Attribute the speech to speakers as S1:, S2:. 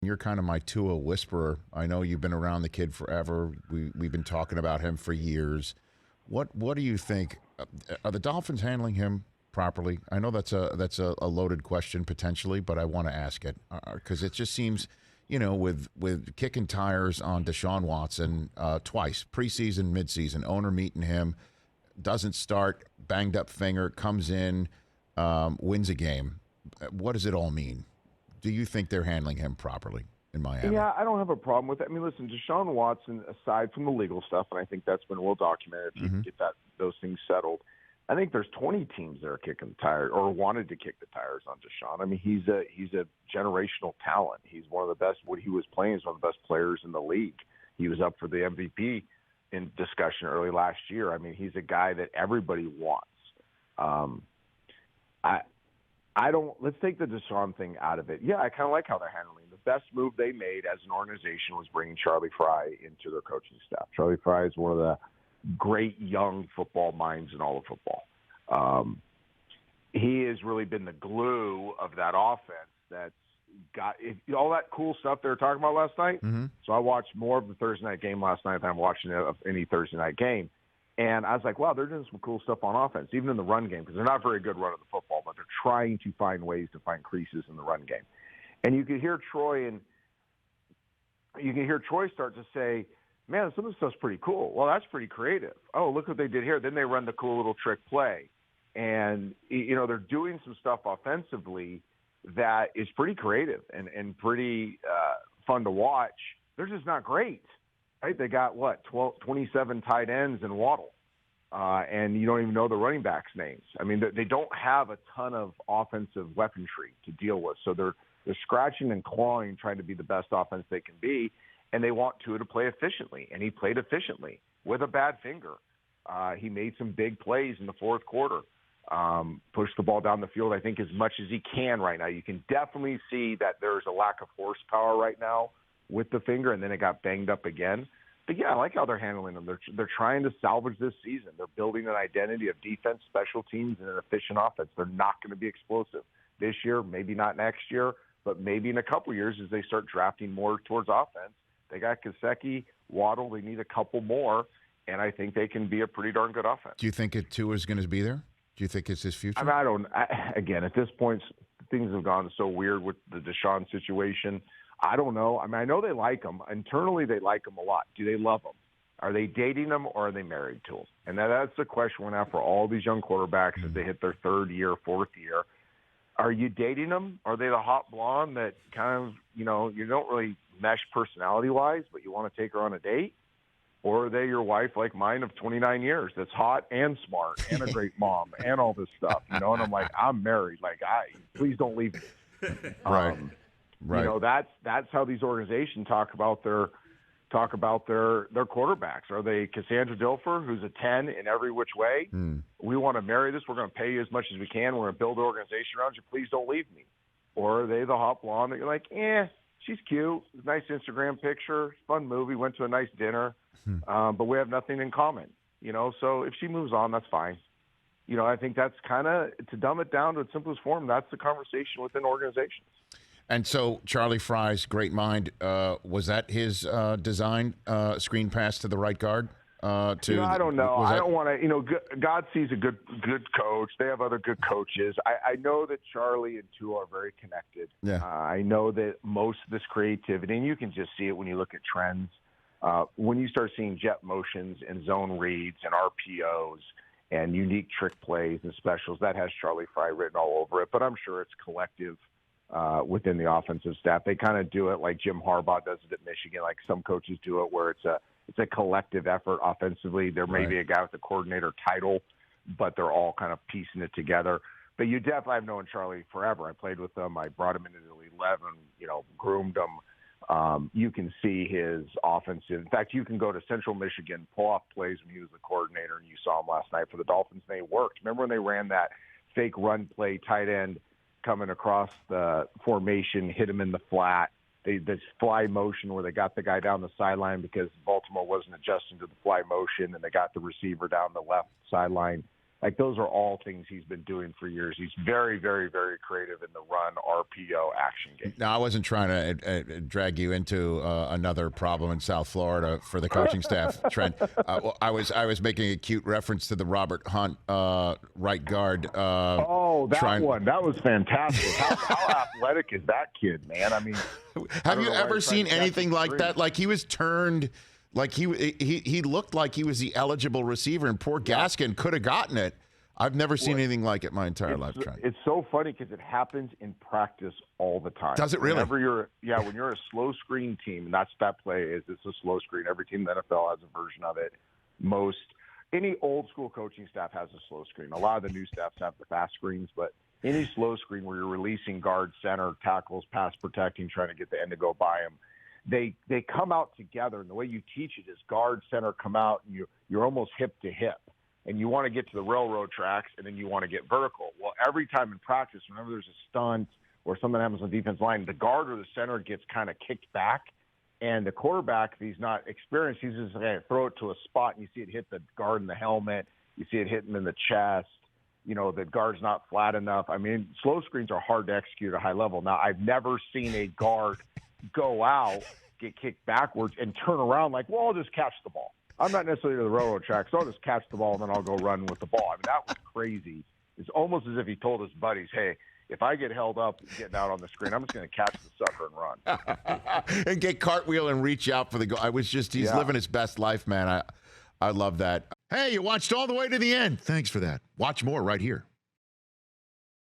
S1: You're kind of my Tua whisperer. I know you've been around the kid forever. We've been talking about him for years. What do you think? Are the Dolphins handling him properly? I know that's a loaded question potentially, but I want to ask it because it just seems, with kicking tires on Deshaun Watson twice, preseason, midseason, owner meeting him, doesn't start, banged up finger, comes in, wins a game. What does it all mean? Do you think they're handling him properly in Miami?
S2: Yeah, I don't have a problem with that. I mean, listen, Deshaun Watson, aside from the legal stuff, and I think that's been well documented if you can get those things settled, I think there's 20 teams that are kicking the tires or wanted to kick the tires on Deshaun. I mean, he's a generational talent. He's one of the best. What he was playing is one of the best players in the league. He was up for the MVP in discussion early last year. I mean, he's a guy that everybody wants. Let's take the Deshaun thing out of it. Yeah, I kind of like how they're handling it. The best move they made as an organization was bringing Charlie Fry into their coaching staff. Charlie Fry is one of the great young football minds in all of football. He has really been the glue of that offense that's got all that cool stuff they were talking about last night. So I watched more of the Thursday night game last night than I'm watching any Thursday night game. And I was like, wow, they're doing some cool stuff on offense, even in the run game, because they're not very good running the football, but they're trying to find ways to find creases in the run game. And you could hear Troy start to say, man, some of this stuff's pretty cool. Well, that's pretty creative. Oh, look what they did here. Then they run the cool little trick play. And, they're doing some stuff offensively that is pretty creative and pretty fun to watch. They're just not great. Right, they got 27 tight ends and Waddle, and you don't even know the running backs' names. I mean, they don't have a ton of offensive weaponry to deal with, so they're scratching and clawing, trying to be the best offense they can be, and they want Tua to play efficiently, and he played efficiently with a bad finger. He made some big plays in the fourth quarter, pushed the ball down the field, I think, as much as he can right now. You can definitely see that there's a lack of horsepower right now with the finger, and then it got banged up again. But, yeah, I like how they're handling them. They're trying to salvage this season. They're building an identity of defense, special teams, and an efficient offense. They're not going to be explosive this year, maybe not next year, but maybe in a couple years as they start drafting more towards offense. They got Gesicki, Waddle. They need a couple more, and I think they can be a pretty darn good offense.
S1: Do you think Tua is going to be there? Do you think it's his future?
S2: I mean, again, at this point, things have gone so weird with the Deshaun situation. I don't know. I mean, I know they like him. Internally, they like him a lot. Do they love him? Are they dating him or are they married to him? And that's the question we're now for all these young quarterbacks as they hit their third year, fourth year. Are you dating them? Are they the hot blonde that kind of, you don't really mesh personality-wise, but you want to take her on a date? Or are they your wife like mine of 29 years that's hot and smart and a great mom and all this stuff, And I'm like, I'm married. Like, please don't leave me.
S1: Right.
S2: That's how these organizations talk about their quarterbacks. Are they Cassandra Dilfer, who's a 10 in every which way? We want to marry this. We're going to pay you as much as we can. We're going to build an organization around you. Please don't leave me. Or are they the hot blonde that you're like, she's cute, nice Instagram picture, fun movie, went to a nice dinner, but we have nothing in common. So if she moves on, that's fine. I think that's kind of, to dumb it down to its simplest form, that's the conversation within organizations.
S1: And so Charlie Fry's great mind, was that his design screen pass to the right guard?
S2: I don't know. I don't want to. God sees a good coach. They have other good coaches. I know that Charlie and Tua are very connected.
S1: Yeah.
S2: I know that most of this creativity, and you can just see it when you look at trends. When you start seeing jet motions and zone reads and RPOs and unique trick plays and specials, that has Charlie Fry written all over it. But I'm sure it's collective within the offensive staff. They kind of do it like Jim Harbaugh does it at Michigan, like some coaches do it, where it's a collective effort offensively. There may be a guy with the coordinator title, but they're all kind of piecing it together. But you definitely, I've known Charlie forever. I played with him. I brought him into the 11, groomed him. You can see his offensive. In fact, you can go to Central Michigan, pull off plays when he was the coordinator, and you saw him last night for the Dolphins, and they worked. Remember when they ran that fake run play, tight end coming across the formation, hit him in the flat? This fly motion where they got the guy down the sideline because Baltimore wasn't adjusting to the fly motion, and they got the receiver down the left sideline. Like, those are all things he's been doing for years. He's very, very, very creative in the run RPO action game.
S1: Now, I wasn't trying to drag you into another problem in South Florida for the coaching staff, Trent. I was making a cute reference to the Robert Hunt right guard.
S2: That one. That was fantastic. How athletic is that kid, man? I mean,
S1: have you ever seen anything like that? Like, he was turned. Like, he looked like he was the eligible receiver, and poor Gaskin could have gotten it. I've never seen anything like it my entire life, Trent.
S2: It's so funny because it happens in practice all the time.
S1: Does it really?
S2: When you're a slow screen team, and that's that play is it's a slow screen. Every team in the NFL has a version of it. Any old school coaching staff has a slow screen. A lot of the new staffs have the fast screens, but any slow screen where you're releasing guard, center, tackles, pass protecting, trying to get the end to go by them, they come out together, and the way you teach it is guard, center come out, and you're almost hip to hip, and you want to get to the railroad tracks, and then you want to get vertical. Well, every time in practice, whenever there's a stunt or something happens on the defense line, the guard or the center gets kind of kicked back, and the quarterback, if he's not experienced, he's just going to throw it to a spot, and you see it hit the guard in the helmet, you see it hit him in the chest. The guard's not flat enough. I mean, slow screens are hard to execute at a high level. Now, I've never seen a guard go out, get kicked backwards, and turn around like, well, I'll just catch the ball. I'm not necessarily to the railroad track, so I'll just catch the ball, and then I'll go run with the ball. I mean, that was crazy. It's almost as if he told his buddies, hey, if I get held up getting out on the screen, I'm just going to catch the sucker and run.
S1: And get cartwheel and reach out for the goal. He's living his best life, man. I love that. Hey, you watched all the way to the end. Thanks for that. Watch more right here.